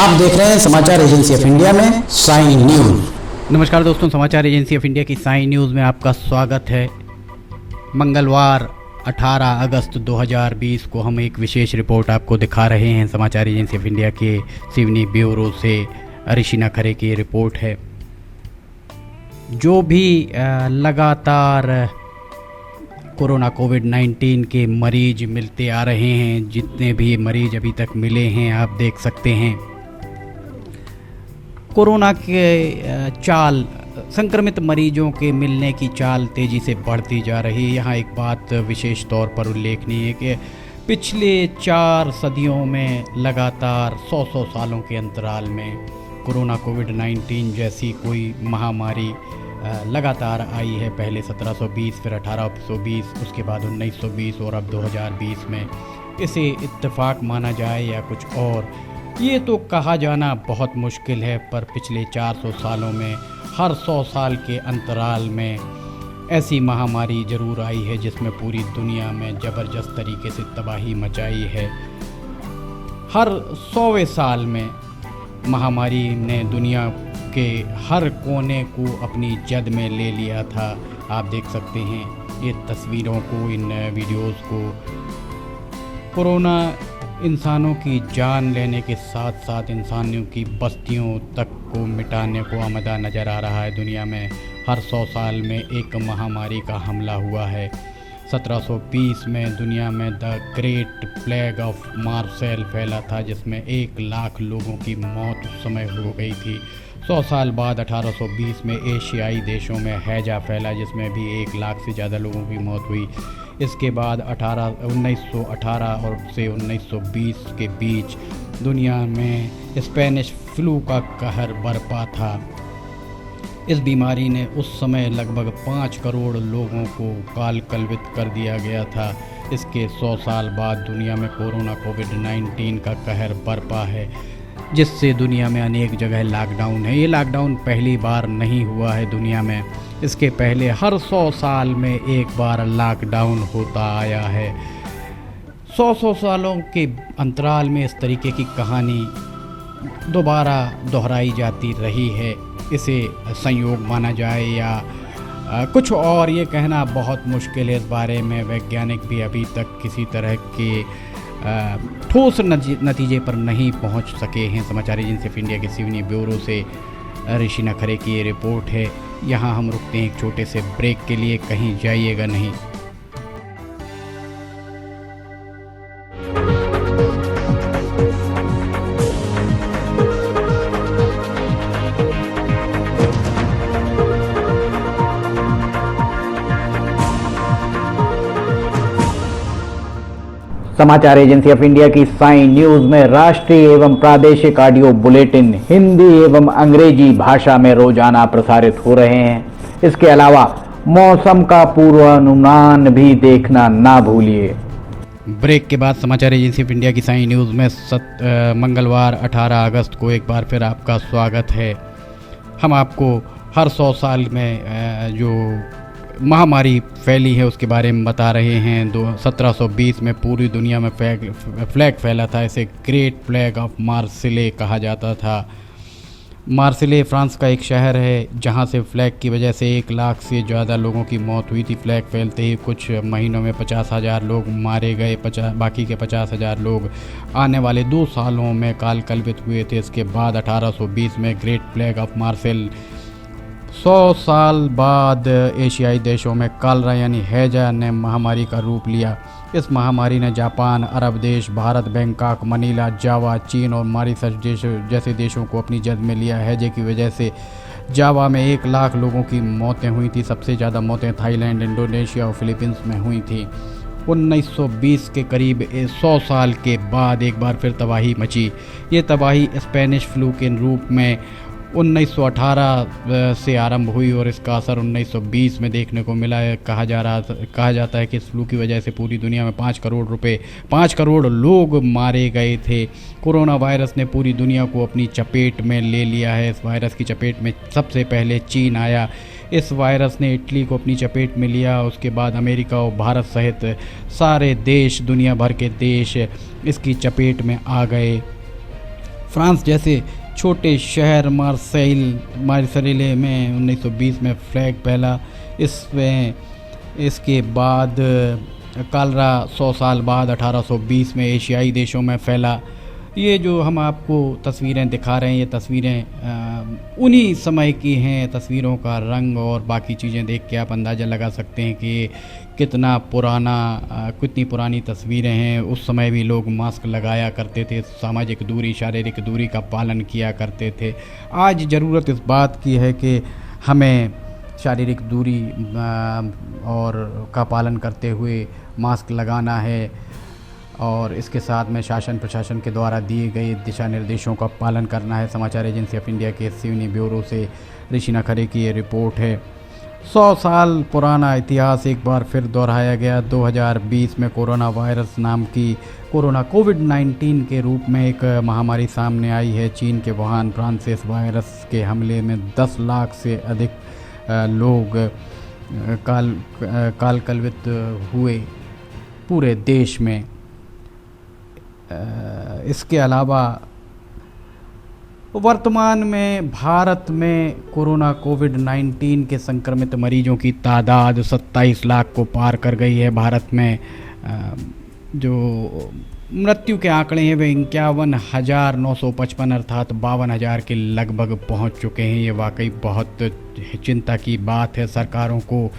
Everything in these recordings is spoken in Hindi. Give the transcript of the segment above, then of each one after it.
आप देख रहे हैं समाचार एजेंसी ऑफ इंडिया में साइन न्यूज। नमस्कार दोस्तों, समाचार एजेंसी ऑफ इंडिया की साइन न्यूज़ में आपका स्वागत है। मंगलवार 18 अगस्त 2020 को हम एक विशेष रिपोर्ट आपको दिखा रहे हैं। समाचार एजेंसी ऑफ इंडिया के सिवनी ब्यूरो से ऋषिना खरे की रिपोर्ट है। जो भी लगातार कोरोना कोविड-19 के मरीज मिलते आ रहे हैं, जितने भी मरीज अभी तक मिले हैं, आप देख सकते हैं कोरोना के चाल, संक्रमित मरीजों के मिलने की चाल तेज़ी से बढ़ती जा रही है। यहाँ एक बात विशेष तौर पर उल्लेखनीय है कि पिछले 4 सदियों में लगातार 100 सालों के अंतराल में कोरोना कोविड-19 जैसी कोई महामारी लगातार आई है। पहले 1720, फिर 1820, उसके बाद 1920 और अब 2020 में। इसे इत्तेफाक माना जाए या कुछ और, ये तो कहा जाना बहुत मुश्किल है, पर पिछले 400 सालों में हर 100 साल के अंतराल में ऐसी महामारी ज़रूर आई है जिसमें पूरी दुनिया में ज़बरदस्त तरीके से तबाही मचाई है। हर 100वें साल में महामारी ने दुनिया के हर कोने को अपनी जद में ले लिया था। आप देख सकते हैं ये तस्वीरों को, इन वीडियोस को। कोरोना इंसानों की जान लेने के साथ साथ इंसानों की बस्तियों तक को मिटाने को आमदा नज़र आ रहा है। दुनिया में हर 100 साल में एक महामारी का हमला हुआ है। 1720 में दुनिया में the great plague of Marcel फैला था, जिसमें 1 लाख लोगों की मौत उस समय हो गई थी। 100 साल बाद 1820 में एशियाई देशों में हैजा फैला, जिसमें भी 1 लाख से ज़्यादा लोगों की मौत हुई। इसके बाद 1918 और से 1920 के बीच दुनिया में स्पेनिश फ्लू का कहर बरपा था। इस बीमारी ने उस समय लगभग 5 करोड़ लोगों को काल कलवित कर दिया गया था। इसके 100 साल बाद दुनिया में कोरोना कोविड-19 का कहर बरपा है, जिससे दुनिया में अनेक जगह लॉकडाउन है। ये लॉकडाउन पहली बार नहीं हुआ है दुनिया में। इसके पहले हर 100 साल में एक बार लॉकडाउन होता आया है। 100 सालों के अंतराल में इस तरीके की कहानी दोबारा दोहराई जाती रही है। इसे संयोग माना जाए या कुछ और, ये कहना बहुत मुश्किल है। इस बारे में वैज्ञानिक भी अभी तक किसी तरह के ठोस नतीजे पर नहीं पहुंच सके हैं। समाचार एजेंसी ऑफ इंडिया के सिवनी ब्यूरो से ऋषिना खरे की ये रिपोर्ट है। यहाँ हम रुकते हैं एक छोटे से ब्रेक के लिए, कहीं जाइएगा नहीं। समाचार एजेंसी ऑफ इंडिया की साइन न्यूज में राष्ट्रीय एवं प्रादेशिक ऑडियो बुलेटिन हिंदी एवं अंग्रेजी भाषा में रोजाना प्रसारित हो रहे हैं। इसके अलावा मौसम का पूर्वानुमान भी देखना ना भूलिए। ब्रेक के बाद समाचार एजेंसी ऑफ इंडिया की साइन न्यूज़ में मंगलवार 18 अगस्त को एक बार फिर आपका स्वागत है। हम आपको हर 100 साल में जो महामारी फैली है उसके बारे में बता रहे हैं। 1720 में पूरी दुनिया में फ्लैग फैला था। इसे ग्रेट प्लेग ऑफ मार्सेले कहा जाता था। मार्सेले फ्रांस का एक शहर है जहां से फ्लैग की वजह से 1 लाख से ज़्यादा लोगों की मौत हुई थी। फ्लैग फैलते ही कुछ महीनों में 50,000 लोग मारे गए। बाकी के 50,000 लोग आने वाले 2 सालों में काल कलवित हुए थे। इसके बाद 1820 में ग्रेट प्लेग ऑफ मार्सेल, 100 साल बाद एशियाई देशों में कालरा यानी हैजा ने महामारी का रूप लिया। इस महामारी ने जापान, अरब देश, भारत, बैंकॉक, मनीला, जावा, चीन और मॉरिशस जैसे देशों को अपनी जद में लिया। हैजे की वजह से जावा में 1 लाख लोगों की मौतें हुई थी। सबसे ज़्यादा मौतें थाईलैंड, इंडोनेशिया और फिलीपींस में हुई थी। 1920 के करीब 100 साल के बाद एक बार फिर तबाही मची। ये तबाही स्पेनिश फ्लू के रूप में 1918 से आरंभ हुई और इसका असर 1920 में देखने को मिला है। कहा जाता है कि इस फ्लू की वजह से पूरी दुनिया में 5 करोड़ लोग मारे गए थे। कोरोना वायरस ने पूरी दुनिया को अपनी चपेट में ले लिया है। इस वायरस की चपेट में सबसे पहले चीन आया। इस वायरस ने इटली को अपनी चपेट में लिया। उसके बाद अमेरिका और भारत सहित सारे देश, दुनिया भर के देश इसकी चपेट में आ गए। फ्रांस जैसे छोटे शहर मार्सेille में 1920 में फ्लैग फैला। इसके बाद कालरा 100 साल बाद 1820 में एशियाई देशों में फैला। ये जो हम आपको तस्वीरें दिखा रहे हैं, ये तस्वीरें उन्हीं समय की हैं। तस्वीरों का रंग और बाकी चीज़ें देख के आप अंदाज़ा लगा सकते हैं कि कितनी पुरानी तस्वीरें हैं। उस समय भी लोग मास्क लगाया करते थे, सामाजिक दूरी, शारीरिक दूरी का पालन किया करते थे। आज ज़रूरत इस बात की है कि हमें शारीरिक दूरी और का पालन करते हुए मास्क लगाना है और इसके साथ में शासन प्रशासन के द्वारा दिए गए दिशा निर्देशों का पालन करना है। समाचार एजेंसी ऑफ इंडिया के सिवनी ब्यूरो से ऋषिना खरे की ये रिपोर्ट है। 100 साल पुराना इतिहास एक बार फिर दोहराया गया। 2020 में कोरोना वायरस नाम की कोविड-19 के रूप में एक महामारी सामने आई है। चीन के वुहान प्रांत से इस वायरस के हमले में 10 लाख से अधिक लोग कालकलवित हुए पूरे देश में। इसके अलावा वर्तमान में भारत में कोविड-19 के संक्रमित मरीजों की तादाद 27 लाख को पार कर गई है। भारत में जो मृत्यु के आंकड़े हैं वे 51,955 अर्थात 52,000 के लगभग पहुंच चुके हैं। ये वाकई बहुत चिंता की बात है। सरकारों को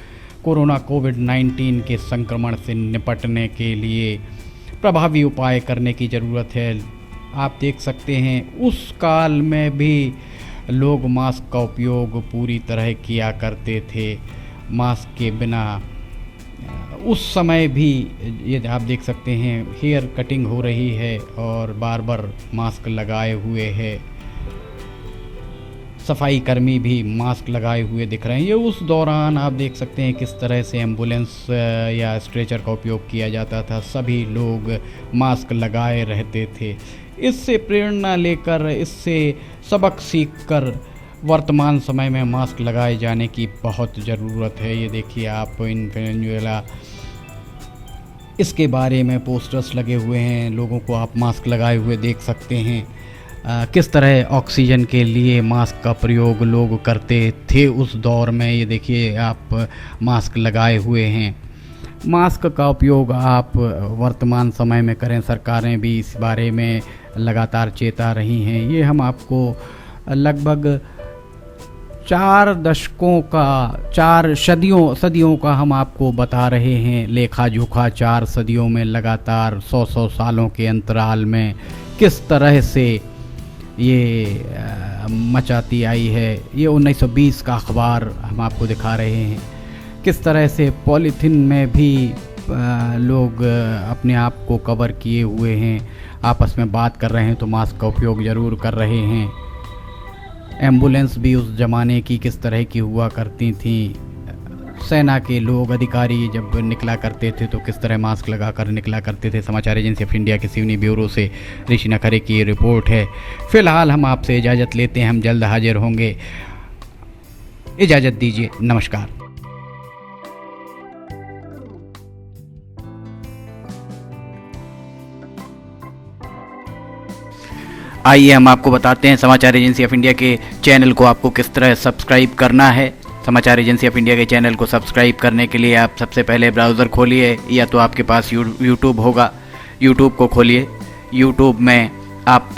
कोविड-19 के संक्रमण से निपटने के लिए प्रभावी उपाय करने की ज़रूरत है। आप देख सकते हैं उस काल में भी लोग मास्क का उपयोग पूरी तरह किया करते थे। मास्क के बिना उस समय भी ये आप देख सकते हैं हेयर कटिंग हो रही है और बार बार मास्क लगाए हुए है। सफाई कर्मी भी मास्क लगाए हुए दिख रहे हैं। ये उस दौरान आप देख सकते हैं किस तरह से एम्बुलेंस या स्ट्रेचर का उपयोग किया जाता था। सभी लोग मास्क लगाए रहते थे। इससे प्रेरणा लेकर, इससे सबक सीखकर वर्तमान समय में मास्क लगाए जाने की बहुत ज़रूरत है। ये देखिए आप इन्फ्लुएंजा इसके बारे में पोस्टर्स लगे हुए हैं। लोगों को आप मास्क लगाए हुए देख सकते हैं। किस तरह ऑक्सीजन के लिए मास्क का प्रयोग लोग करते थे उस दौर में। ये देखिए आप मास्क लगाए हुए हैं। मास्क का उपयोग आप वर्तमान समय में करें। सरकारें भी इस बारे में लगातार चेता रही हैं। ये हम आपको लगभग 4 सदियों का हम आपको बता रहे हैं। लेखा जोखा 4 सदियों में लगातार 100 सालों के अंतराल में किस तरह से ये मचाती आई है। ये 1920 का अखबार हम आपको दिखा रहे हैं। किस तरह से पॉलीथीन में भी लोग अपने आप को कवर किए हुए हैं। आपस में बात कर रहे हैं तो मास्क का उपयोग ज़रूर कर रहे हैं। एम्बुलेंस भी उस ज़माने की किस तरह की हुआ करती थी। सेना के लोग, अधिकारी जब निकला करते थे तो किस तरह मास्क लगा कर निकला करते थे। समाचार एजेंसी ऑफ इंडिया के सिवनी ब्यूरो से ऋषिना खरे की रिपोर्ट है। फ़िलहाल हम आपसे इजाज़त लेते हैं। हम जल्द हाजिर होंगे। इजाज़त दीजिए। नमस्कार। आइए हम आपको बताते हैं समाचार एजेंसी ऑफ इंडिया के चैनल को आपको किस तरह सब्सक्राइब करना है। समाचार एजेंसी ऑफ इंडिया के चैनल को सब्सक्राइब करने के लिए आप सबसे पहले ब्राउज़र खोलिए या तो आपके पास यूट्यूब होगा। यूट्यूब को खोलिए। यूट्यूब में आप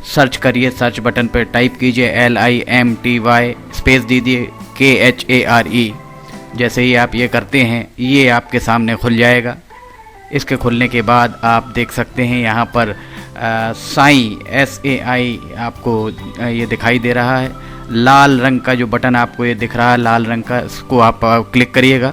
सर्च करिए, सर्च बटन पर टाइप कीजिए LIMTY स्पेस दीजिए KHARE। जैसे ही आप ये करते हैं ये आपके सामने खुल जाएगा। इसके खुलने के बाद आप देख सकते हैं यहाँ पर साई SAI आपको ये दिखाई दे रहा है। लाल रंग का जो बटन आपको ये दिख रहा है लाल रंग का, इसको आप क्लिक करिएगा।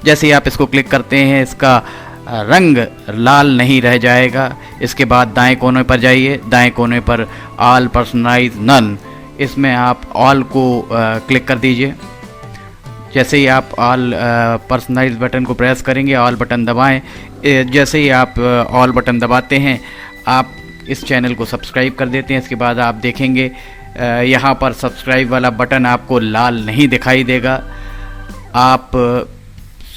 जैसे ही आप इसको क्लिक करते हैं इसका रंग लाल नहीं रह जाएगा। इसके बाद दाएं कोने पर जाइए। दाएं कोने पर ऑल पर्सनलाइज नन, इसमें आप ऑल को क्लिक कर दीजिए। जैसे ही आप ऑल पर्सनलाइज बटन को प्रेस करेंगे, ऑल बटन दबाएं। जैसे ही आप ऑल बटन दबाते हैं आप इस चैनल को सब्सक्राइब कर देते हैं। इसके बाद आप देखेंगे यहाँ पर सब्सक्राइब वाला बटन आपको लाल नहीं दिखाई देगा। आप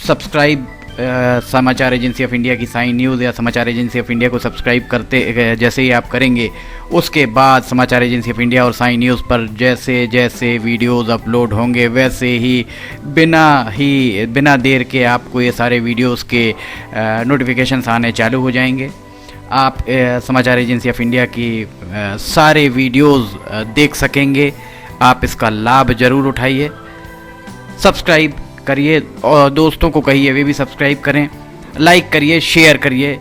सब्सक्राइब समाचार एजेंसी ऑफ इंडिया की साइन न्यूज़ या समाचार एजेंसी ऑफ इंडिया को सब्सक्राइब करते जैसे ही आप करेंगे, उसके बाद समाचार एजेंसी ऑफ इंडिया और साइन न्यूज़ पर जैसे जैसे वीडियोस अपलोड होंगे वैसे ही बिना देर के आपको ये सारे वीडियोस के नोटिफिकेशंस आने चालू हो जाएंगे। आप समाचार एजेंसी ऑफ इंडिया की सारे वीडियोस देख सकेंगे। आप इसका लाभ ज़रूर उठाइए, सब्सक्राइब करिए और दोस्तों को कहिए वे भी सब्सक्राइब करें, लाइक करिए, शेयर करिए।